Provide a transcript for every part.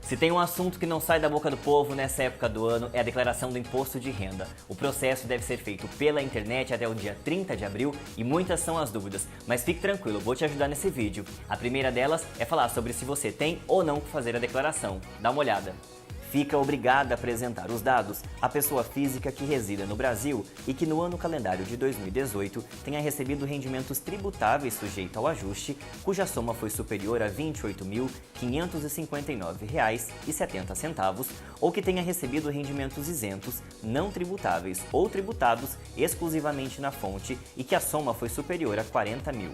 Se tem um assunto que não sai da boca do povo nessa época do ano, é a declaração do imposto de renda. O processo deve ser feito pela internet até o dia 30 de abril e muitas são as dúvidas. Mas fique tranquilo, vou te ajudar nesse vídeo. A primeira delas é falar sobre se você tem ou não que fazer a declaração. Dá uma olhada. Fica obrigada a apresentar os dados a pessoa física que resida no Brasil e que no ano calendário de 2018 tenha recebido rendimentos tributáveis sujeitos ao ajuste, cuja soma foi superior a R$ 28.559,70 ou que tenha recebido rendimentos isentos, não tributáveis ou tributados exclusivamente na fonte e que a soma foi superior a R$ 40 mil.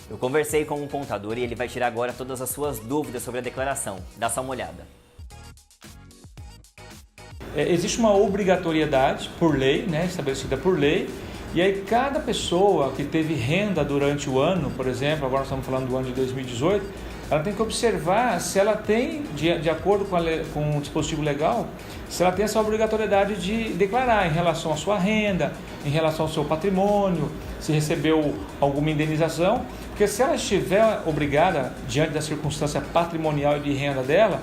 Eu conversei com um contador e ele vai tirar agora todas as suas dúvidas sobre a declaração. Dá só uma olhada. Existe uma obrigatoriedade por lei, estabelecida por lei, e aí cada pessoa que teve renda durante o ano, por exemplo, agora nós estamos falando do ano de 2018, ela tem que observar se ela tem, de acordo com o dispositivo legal, se ela tem essa obrigatoriedade de declarar em relação à sua renda, em relação ao seu patrimônio, se recebeu alguma indenização, porque se ela estiver obrigada, diante da circunstância patrimonial e de renda dela,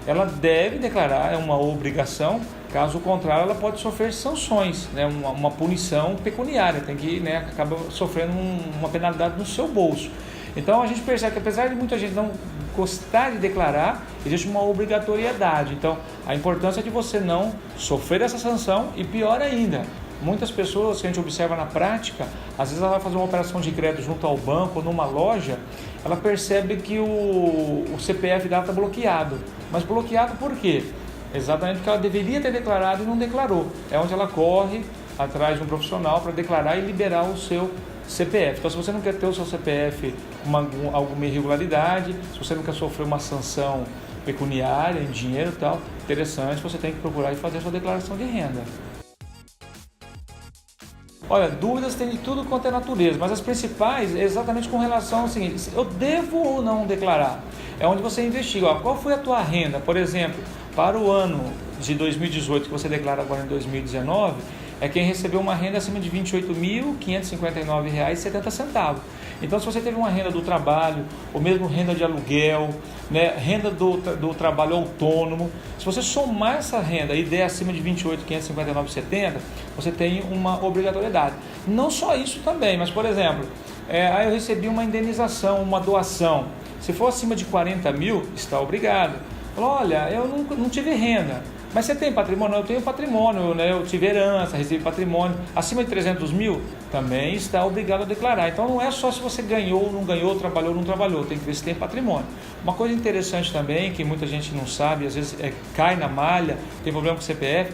ela deve declarar, é uma obrigação, caso contrário ela pode sofrer sanções, uma punição pecuniária, tem que, acaba sofrendo uma penalidade no seu bolso. Então a gente percebe que apesar de muita gente não gostar de declarar, existe uma obrigatoriedade, então a importância de você não sofrer essa sanção e pior ainda, muitas pessoas que a gente observa na prática, às vezes ela vai fazer uma operação de crédito junto ao banco ou numa loja, ela percebe que o CPF dela está bloqueado. Mas bloqueado por quê? Exatamente porque ela deveria ter declarado e não declarou. É onde ela corre atrás de um profissional para declarar e liberar o seu CPF. Então, se você não quer ter o seu CPF com alguma irregularidade, se você não quer sofrer uma sanção pecuniária, em dinheiro e tal, interessante, você tem que procurar e fazer a sua declaração de renda. Olha, dúvidas tem de tudo quanto é natureza, mas as principais é exatamente com relação ao seguinte: eu devo ou não declarar? É onde você investiga, qual foi a tua renda, por exemplo, para o ano de 2018 que você declara agora em 2019, é quem recebeu uma renda acima de R$ 28.559,70. Então, se você teve uma renda do trabalho, ou mesmo renda de aluguel, renda do trabalho autônomo, se você somar essa renda e der acima de R$ 28.559,70, você tem uma obrigatoriedade. Não só isso também, mas, por exemplo, eu recebi uma indenização, uma doação. Se for acima de 40 mil, está obrigado. Olha, eu não tive renda. Mas você tem patrimônio? Eu tenho patrimônio, eu tive herança, recebi patrimônio. Acima de 300 mil, também está obrigado a declarar. Então não é só se você ganhou ou não ganhou, trabalhou ou não trabalhou, tem que ver se tem patrimônio. Uma coisa interessante também, que muita gente não sabe, às vezes cai na malha, tem problema com o CPF,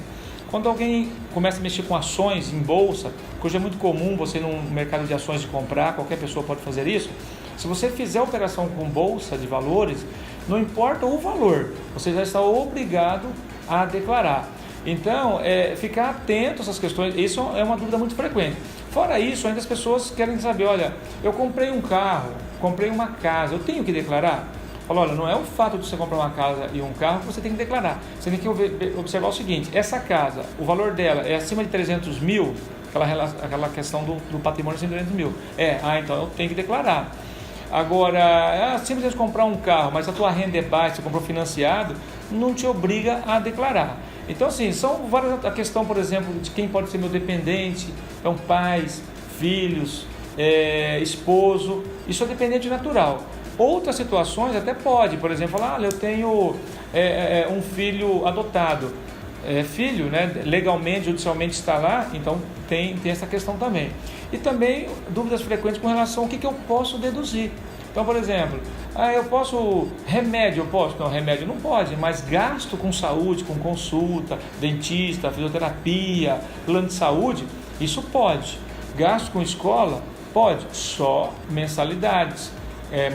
quando alguém começa a mexer com ações em bolsa, que hoje é muito comum você no mercado de ações de comprar, qualquer pessoa pode fazer isso, se você fizer operação com bolsa de valores, não importa o valor, você já está obrigado a declarar. Então, ficar atento a essas questões, isso é uma dúvida muito frequente. Fora isso, ainda as pessoas querem saber, olha, eu comprei um carro, comprei uma casa, eu tenho que declarar? Olha, não é o fato de você comprar uma casa e um carro que você tem que declarar. Você tem que observar o seguinte: essa casa, o valor dela é acima de 300 mil, aquela questão do patrimônio acima de 300 mil. Então eu tenho que declarar. Agora, acima de comprar um carro, mas a tua renda é baixa, você comprou financiado, não te obriga a declarar. Então, assim, são várias. A questão, por exemplo, de quem pode ser meu dependente, então pais, filhos, esposo, isso é dependente natural. Outras situações até pode, por exemplo, falar, eu tenho um filho adotado, filho, legalmente, judicialmente está lá, então tem essa questão também. E também dúvidas frequentes com relação ao que eu posso deduzir. Então, por exemplo, eu posso, remédio eu posso? Não, remédio não pode, mas gasto com saúde, com consulta, dentista, fisioterapia, plano de saúde, isso pode. Gasto com escola, pode, só mensalidades.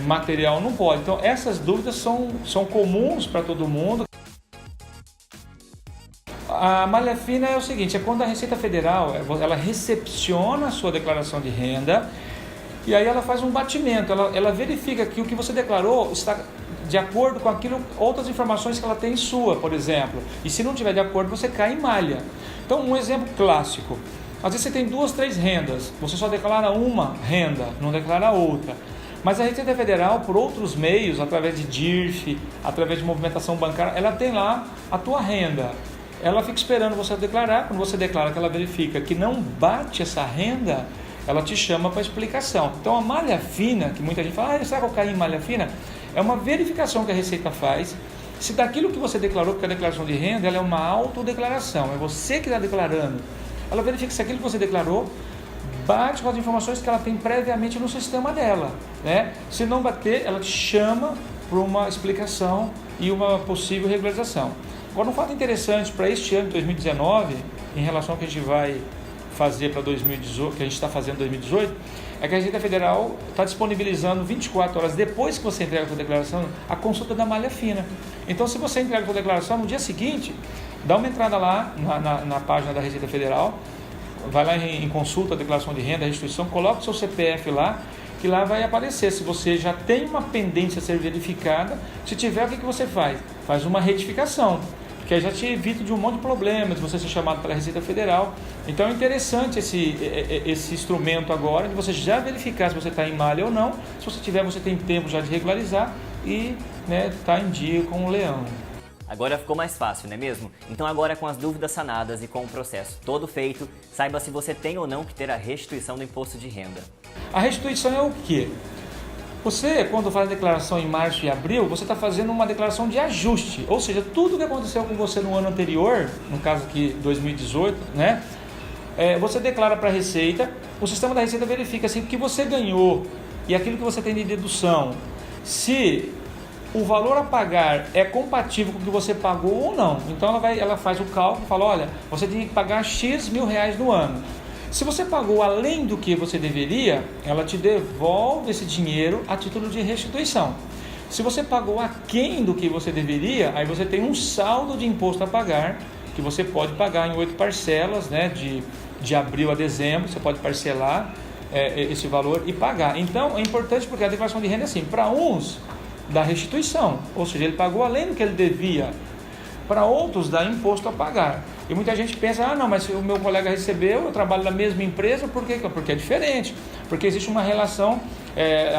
Material não pode. Então, essas dúvidas são comuns para todo mundo. A malha fina é o seguinte, é quando a Receita Federal ela recepciona a sua declaração de renda e aí ela faz um batimento, ela verifica que o que você declarou está de acordo com outras informações que ela tem sua, por exemplo. E se não tiver de acordo, você cai em malha. Então, um exemplo clássico. Às vezes você tem 2, 3 rendas, você só declara uma renda, não declara outra. Mas a Receita Federal, por outros meios, através de DIRF, através de movimentação bancária, ela tem lá a tua renda. Ela fica esperando você declarar. Quando você declara que ela verifica que não bate essa renda, ela te chama para explicação. Então a malha fina, que muita gente fala, será que eu caí em malha fina? É uma verificação que a Receita faz. Se daquilo que você declarou, porque a declaração de renda ela é uma autodeclaração, é você que está declarando. Ela verifica se aquilo que você declarou bate com as informações que ela tem previamente no sistema dela, né? Se não bater, ela te chama para uma explicação e uma possível regularização. Agora, um fato interessante para este ano de 2019, em relação ao que a gente vai fazer para 2018, que a gente está fazendo em 2018, é que a Receita Federal está disponibilizando 24 horas depois que você entrega a sua declaração, a consulta da malha fina. Então, se você entrega a sua declaração no dia seguinte, dá uma entrada lá na página da Receita Federal, vai lá em consulta, declaração de renda, restituição, coloca o seu CPF lá, que lá vai aparecer se você já tem uma pendência a ser verificada. Se tiver, o que você faz? Faz uma retificação, que aí já te evita de um monte de problemas, de você ser chamado pela Receita Federal. Então é interessante esse instrumento agora, de você já verificar se você está em malha ou não. Se você tiver, você tem tempo já de regularizar e tá em dia com o leão. Agora ficou mais fácil, não é mesmo? Então agora, com as dúvidas sanadas e com o processo todo feito, saiba se você tem ou não que ter a restituição do imposto de renda. A restituição é o quê? Você, quando faz a declaração em março e abril, você está fazendo uma declaração de ajuste, ou seja, tudo que aconteceu com você no ano anterior, no caso aqui 2018, né? Você declara para a Receita, o sistema da Receita verifica se o que você ganhou e aquilo que você tem de dedução, se o valor a pagar é compatível com o que você pagou ou não. Então ela faz o cálculo e fala, olha, você tem que pagar X mil reais no ano. Se você pagou além do que você deveria, ela te devolve esse dinheiro a título de restituição. Se você pagou aquém do que você deveria, aí você tem um saldo de imposto a pagar, que você pode pagar em 8 parcelas, né, de abril a dezembro, você pode parcelar esse valor e pagar. Então é importante porque a declaração de renda é assim, para uns dá restituição, ou seja, ele pagou além do que ele devia. Para outros dá imposto a pagar. E muita gente pensa, não, mas se o meu colega recebeu, eu trabalho na mesma empresa, por quê? Porque é diferente. Porque existe uma relação,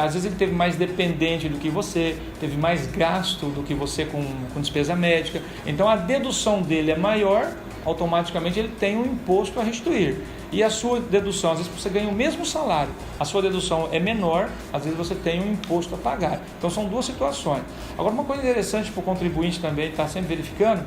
às vezes ele teve mais dependente do que você, teve mais gasto do que você com despesa médica. Então a dedução dele é maior, automaticamente ele tem um imposto a restituir. E a sua dedução, às vezes você ganha o mesmo salário, a sua dedução é menor, às vezes você tem um imposto a pagar. Então são duas situações. Agora, uma coisa interessante para o contribuinte também estar sempre verificando,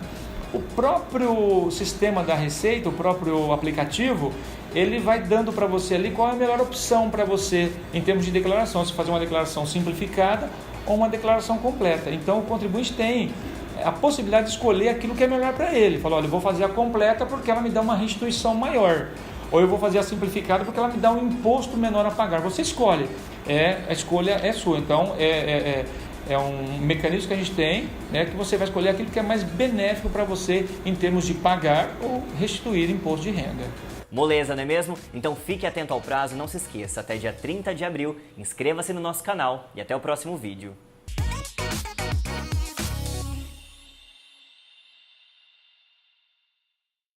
o próprio sistema da Receita, o próprio aplicativo, ele vai dando para você ali qual é a melhor opção para você em termos de declaração, se fazer uma declaração simplificada ou uma declaração completa. Então o contribuinte tem a possibilidade de escolher aquilo que é melhor para ele. Fala, olha, eu vou fazer a completa porque ela me dá uma restituição maior. Ou eu vou fazer a simplificada porque ela me dá um imposto menor a pagar. Você escolhe. A escolha é sua. Então, é um mecanismo que a gente tem, né, que você vai escolher aquilo que é mais benéfico para você em termos de pagar ou restituir imposto de renda. Moleza, não é mesmo? Então fique atento ao prazo e não se esqueça, até dia 30 de abril, inscreva-se no nosso canal e até o próximo vídeo.